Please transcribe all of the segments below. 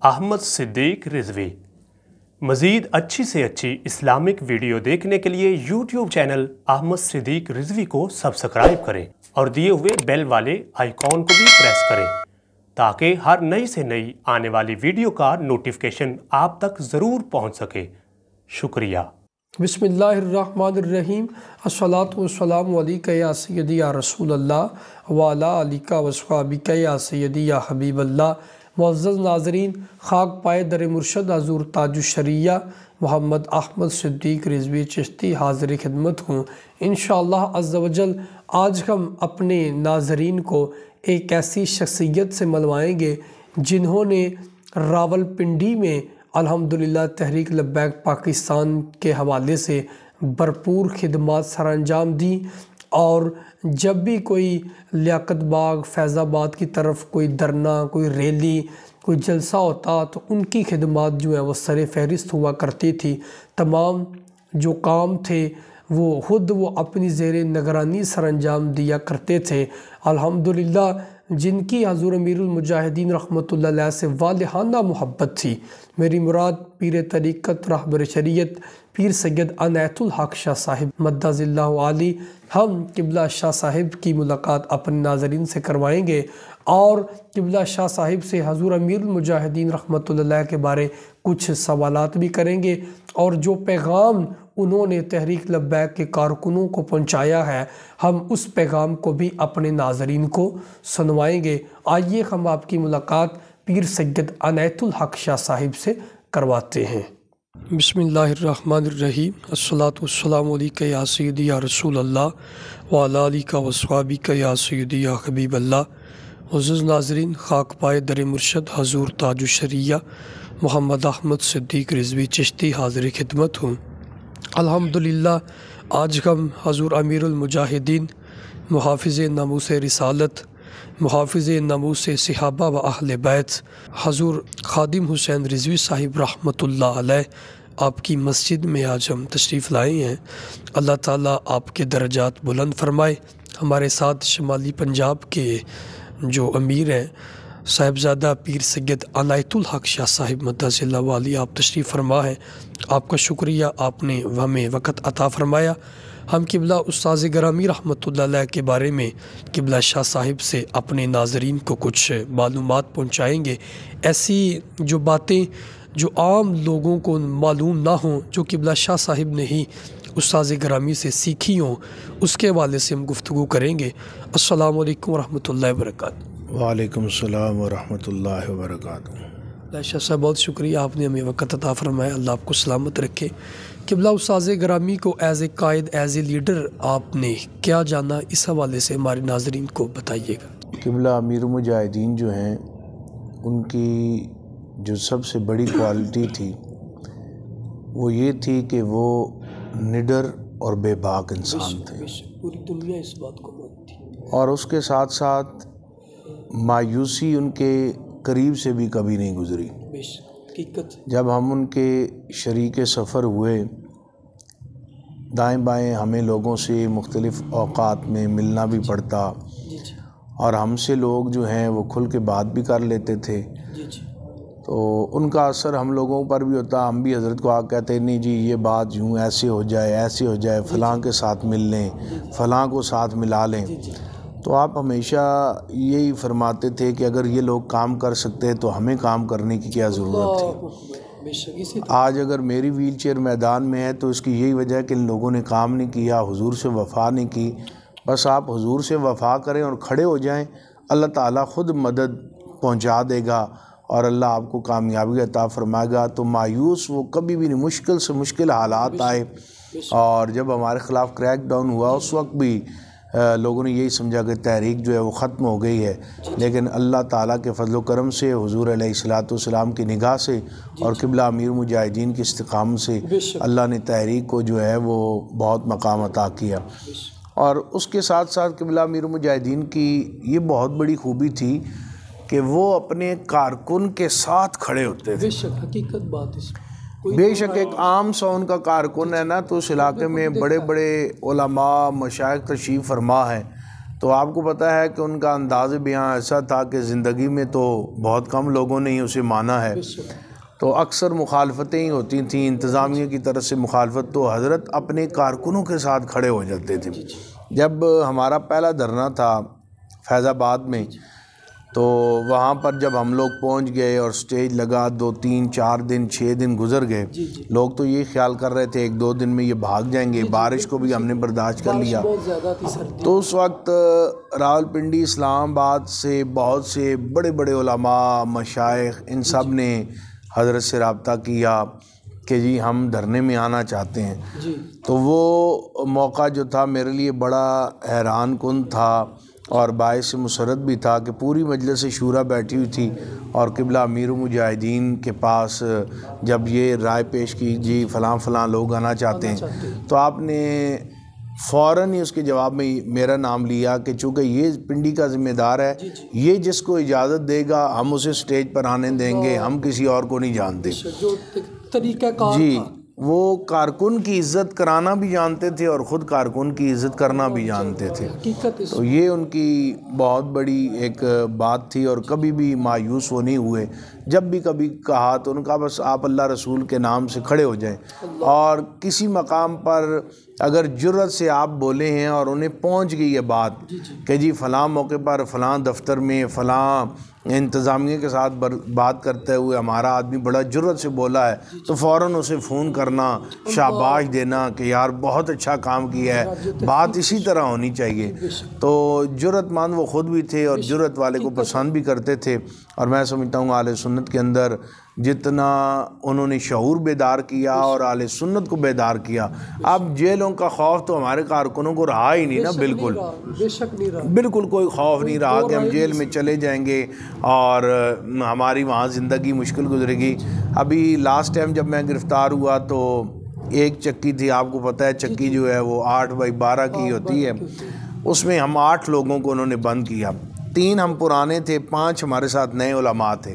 احمد صدیق رضوی۔ مزید اچھی سے اچھی اسلامک ویڈیو دیکھنے کے لیے یوٹیوب چینل احمد صدیق رضوی کو سبسکرائب کریں اور دیے ہوئے بیل والے آئیکن کو بھی پریس کریں تاکہ ہر نئی سے نئی آنے والی ویڈیو کا نوٹیفیکیشن آپ تک ضرور پہنچ سکے۔ شکریہ۔ بسم اللہ الرحمن الرحیم۔ الصلاۃ والسلام علیکہ یا سیدی یا رسول اللہ وعلی آلہ وصحبہ یا سیدی یا حبیب اللہ۔ معزز ناظرین، خاک پائے در مرشد حضور تاج الشریعہ محمد احمد صدیق رضوی چشتی حاضر خدمت ہوں۔ انشاءاللہ عز و جل آج ہم اپنے ناظرین کو ایک ایسی شخصیت سے ملوائیں گے جنہوں نے راولپنڈی میں الحمدللہ تحریک لبیک پاکستان کے حوالے سے بھرپور خدمات سر انجام دیں، اور جب بھی کوئی لیاقت باغ فیض آباد کی طرف کوئی دھرنا، کوئی ریلی، کوئی جلسہ ہوتا تو ان کی خدمات جو ہے وہ سر فہرست ہوا کرتی تھی۔ تمام جو کام تھے وہ اپنی زیر نگرانی سر انجام دیا کرتے تھے۔ الحمدللہ جن کی حضور امیر المجاہدین رحمۃ اللہ علیہ سے والہانہ محبت تھی، میری مراد پیر طریقت رہبر شریعت پیر سید عنایت الحق شاہ صاحب مدظ اللہ علی، ہم قبلہ شاہ صاحب کی ملاقات اپنے ناظرین سے کروائیں گے اور قبلہ شاہ صاحب سے حضور امیر المجاہدین رحمۃ اللہ علیہ کے بارے کچھ سوالات بھی کریں گے، اور جو پیغام انہوں نے تحریک لبیک کے کارکنوں کو پہنچایا ہے ہم اس پیغام کو بھی اپنے ناظرین کو سنوائیں گے۔ آئیے ہم آپ کی ملاقات پیر سید عنایت الحق شاہ صاحب سے کرواتے ہیں۔ بسم اللہ الرحمن الرحیم۔ الصلاۃ والسلام علیکہ یا سیدی یا رسول اللہ وعلی آلہ وصحبہ یا سیدی یا حبیب اللہ۔ معزز ناظرین، خاک پائے در مرشد حضور تاج الشریعہ محمد احمد صدیق رضوی چشتی حاضر خدمت ہوں۔ الحمدللہ آج ہم حضور امیر المجاہدین محافظ ناموس رسالت، محافظ ناموس صحابہ و اہل بیت حضور خادم حسین رضوی صاحب رحمۃ اللہ علیہ آپ کی مسجد میں آج ہم تشریف لائے ہیں۔ اللہ تعالیٰ آپ کے درجات بلند فرمائے۔ ہمارے ساتھ شمالی پنجاب کے جو امیر ہیں صاحبزادہ پیر سید عنایت الحق شاہ صاحب مدظ اللہ علی آپ تشریف فرما ہیں۔ آپ کا شکریہ، آپ نے ہمیں وقت عطا فرمایا۔ ہم قبلہ استاذ گرامی رحمۃ اللہ علیہ کے بارے میں قبلہ شاہ صاحب سے اپنے ناظرین کو کچھ معلومات پہنچائیں گے، ایسی جو باتیں جو عام لوگوں کو معلوم نہ ہوں، جو قبلہ شاہ صاحب نے ہی استاذ گرامی سے سیکھی ہوں، اس کے حوالے سے ہم گفتگو کریں گے۔ السلام علیکم ورحمۃ اللہ وبرکاتہ۔ وعلیکم السلام ورحمۃ اللہ وبرکاتہ۔ شاہ صاحب بہت شکریہ، آپ نے ہمیں وقت عطا فرمایا، اللہ آپ کو سلامت رکھے۔ قبلہ استاذ گرامی کو as a Quaid, as a leader آپ نے کیا جانا، اس حوالے سے ہمارے ناظرین کو بتائیے گا۔ قبلہ امیر مجاہدین جو ہیں، ان کی جو سب سے بڑی کوالٹی تھی وہ یہ تھی کہ وہ نڈر اور بے باک انسان تھے، پوری دنیا اس بات کو مانتی ہے، اور اس کے ساتھ ساتھ مایوسی ان کے قریب سے بھی کبھی نہیں گزری۔ حقیقت جب ہم ان کے شریک سفر ہوئے، دائیں بائیں ہمیں لوگوں سے مختلف اوقات میں ملنا بھی پڑتا، اور ہم سے لوگ جو ہیں وہ کھل کے بات بھی کر لیتے تھے، تو ان کا اثر ہم لوگوں پر بھی ہوتا۔ ہم بھی حضرت کو آ کہتے نہیں جی یہ بات یوں ایسے ہو جائے، ایسے ہو جائے، فلاں کے ساتھ مل لیں، فلاں کو ساتھ ملا لیں۔ تو آپ ہمیشہ یہی فرماتے تھے کہ اگر یہ لوگ کام کر سکتے تو ہمیں کام کرنے کی کیا ضرورت تھی۔ آج اگر میری ویل چیئر میدان میں ہے تو اس کی یہی وجہ ہے کہ ان لوگوں نے کام نہیں کیا، حضور سے وفا نہیں کی۔ بس آپ حضور سے وفا کریں اور کھڑے ہو جائیں، اللہ تعالیٰ خود مدد پہنچا دے گا اور اللہ آپ کو کامیابی عطا فرمائے گا۔ تو مایوس وہ کبھی بھی نہیں، مشکل سے مشکل حالات آئے، اور جب ہمارے خلاف کریک ڈاؤن ہوا اس وقت بھی لوگوں نے یہی سمجھا کہ تحریک جو ہے وہ ختم ہو گئی ہے، لیکن اللہ تعالیٰ کے فضل و کرم سے، حضور علیہ الصلوۃ والسلام کی نگاہ سے اور قبلہ امیر مجاہدین کی استقامت سے اللہ نے تحریک کو جو ہے وہ بہت مقام عطا کیا۔ اور اس کے ساتھ ساتھ قبلہ امیر مجاہدین کی یہ بہت بڑی خوبی تھی کہ وہ اپنے کارکن کے ساتھ کھڑے ہوتے تھے۔ بے شک حقیقت بات اس بے شک ایک عام سا ان کا کارکن ہے نا، تو اس علاقے میں بڑے بڑے علماء مشائخ تشریف فرما ہیں، تو آپ کو پتہ ہے کہ ان کا انداز بیاں ایسا تھا کہ زندگی میں تو بہت کم لوگوں نے ہی اسے مانا ہے، تو اکثر مخالفتیں ہی ہوتی تھیں انتظامیہ کی طرف سے مخالفت، تو حضرت اپنے کارکنوں کے ساتھ کھڑے ہو جاتے تھے۔ جب ہمارا پہلا دھرنا تھا فیض آباد میں، تو وہاں پر جب ہم لوگ پہنچ گئے اور سٹیج لگا، 2 3 4 دن 6 دن گزر گئے، لوگ تو یہ خیال کر رہے تھے 1 2 دن میں یہ بھاگ جائیں گے، بارش کو بھی ہم نے برداشت کر لیا۔ تو اس وقت راولپنڈی اسلام آباد سے بہت سے بڑے بڑے علماء مشائخ ان سب نے حضرت سے رابطہ کیا کہ جی ہم دھرنے میں آنا چاہتے ہیں۔ تو وہ موقع جو تھا میرے لیے بڑا حیران کن تھا اور باعث مسرت بھی تھا کہ پوری مجلس شورا بیٹھی ہوئی تھی اور قبلہ امیر المجاہدین کے پاس جب یہ رائے پیش کی جی فلاں فلاں لوگ آنا چاہتے ہیں، تو آپ نے فوراً ہی اس کے جواب میں میرا نام لیا کہ چونکہ یہ پنڈی کا ذمہ دار ہے، یہ جس کو اجازت دے گا ہم اسے سٹیج پر آنے دیں گے، ہم کسی اور کو نہیں جانتے۔ جو طریقہ کار جی وہ کارکن کی عزت کرانا بھی جانتے تھے اور خود کارکن کی عزت کرنا بھی جانتے تھے، تو یہ ان کی بہت بڑی ایک بات تھی، اور کبھی بھی مایوس وہ نہیں ہوئے۔ جب بھی کبھی کہا تو ان کا بس آپ اللہ رسول کے نام سے کھڑے ہو جائیں، اور کسی مقام پر اگر جرأت سے آپ بولے ہیں اور انہیں پہنچ گئی یہ بات کہ جی فلاں موقع پر فلاں دفتر میں فلاں انتظامیہ کے ساتھ بات کرتے ہوئے ہمارا آدمی بڑا جرأت سے بولا ہے، تو فوراً اسے فون کرنا، شاباش دینا کہ یار بہت اچھا کام کیا ہے، بات اسی طرح ہونی چاہیے۔ تو جرأت مند وہ خود بھی تھے اور جرأت والے کو پسند بھی کرتے تھے، اور میں سمجھتا ہوں اہل سنت کے اندر جتنا انہوں نے شعور بیدار کیا اور اہل سنت کو بیدار کیا، اب جیلوں کا خوف تو ہمارے کارکنوں کو رہا ہی نہیں نا، بالکل بالکل کوئی خوف نہیں رہا کہ ہم جیل میں چلے جائیں گے اور ہماری وہاں زندگی مشکل گزرے گی۔ ابھی لاسٹ ٹائم جب میں گرفتار ہوا تو ایک چکی تھی، آپ کو پتہ ہے چکی جو ہے وہ 8x12 کی ہوتی ہے، اس میں ہم 8 لوگوں کو انہوں نے بند کیا، 3 ہم پرانے تھے، 5 ہمارے ساتھ نئے علماء تھے۔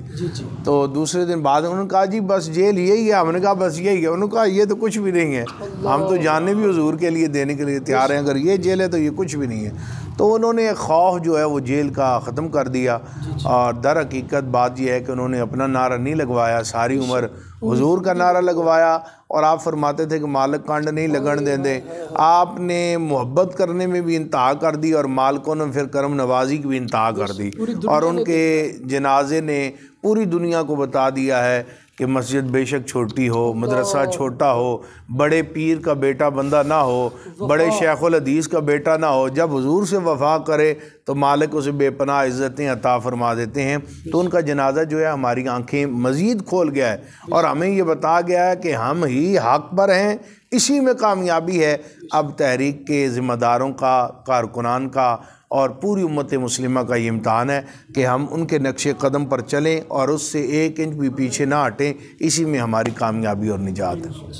تو دوسرے دن بعد انہوں نے کہا جی بس جیل یہی ہے، ہم نے کہا بس یہی ہے، انہوں نے کہا یہ تو کچھ بھی نہیں ہے، ہم تو جانیں بھی حضور کے لیے دینے کے لیے تیار ہیں، اگر یہ جیل ہے تو یہ کچھ بھی نہیں ہے۔ تو انہوں نے خوف جو ہے وہ جیل کا ختم کر دیا، اور در حقیقت بات یہ ہے کہ انہوں نے اپنا نعرہ نہیں لگوایا، ساری عمر حضور کا نعرہ لگوایا، اور آپ فرماتے تھے کہ مالک کانڈ نہیں لگن دیں دے، آپ نے محبت کرنے میں بھی انتہا کر دی اور مالکوں نے پھر کرم نوازی کی بھی انتہا کر دی، اور ان کے جنازے نے پوری دنیا کو بتا دیا ہے کہ مسجد بے شک چھوٹی ہو، مدرسہ چھوٹا ہو، بڑے پیر کا بیٹا بندہ نہ ہو، بڑے شیخ الحدیث کا بیٹا نہ ہو، جب حضور سے وفا کرے تو مالک اسے بے پناہ عزتیں عطا فرما دیتے ہیں۔ تو ان کا جنازہ جو ہے ہماری آنکھیں مزید کھول گیا ہے، اور ہمیں یہ بتا گیا ہے کہ ہم ہی حق پر ہیں، اسی میں کامیابی ہے۔ اب تحریک کے ذمہ داروں کا، کارکنان کا اور پوری امت مسلمہ کا یہ امتحان ہے کہ ہم ان کے نقش قدم پر چلیں اور اس سے 1 انچ بھی پیچھے نہ ہٹیں، اسی میں ہماری کامیابی اور نجات ہے۔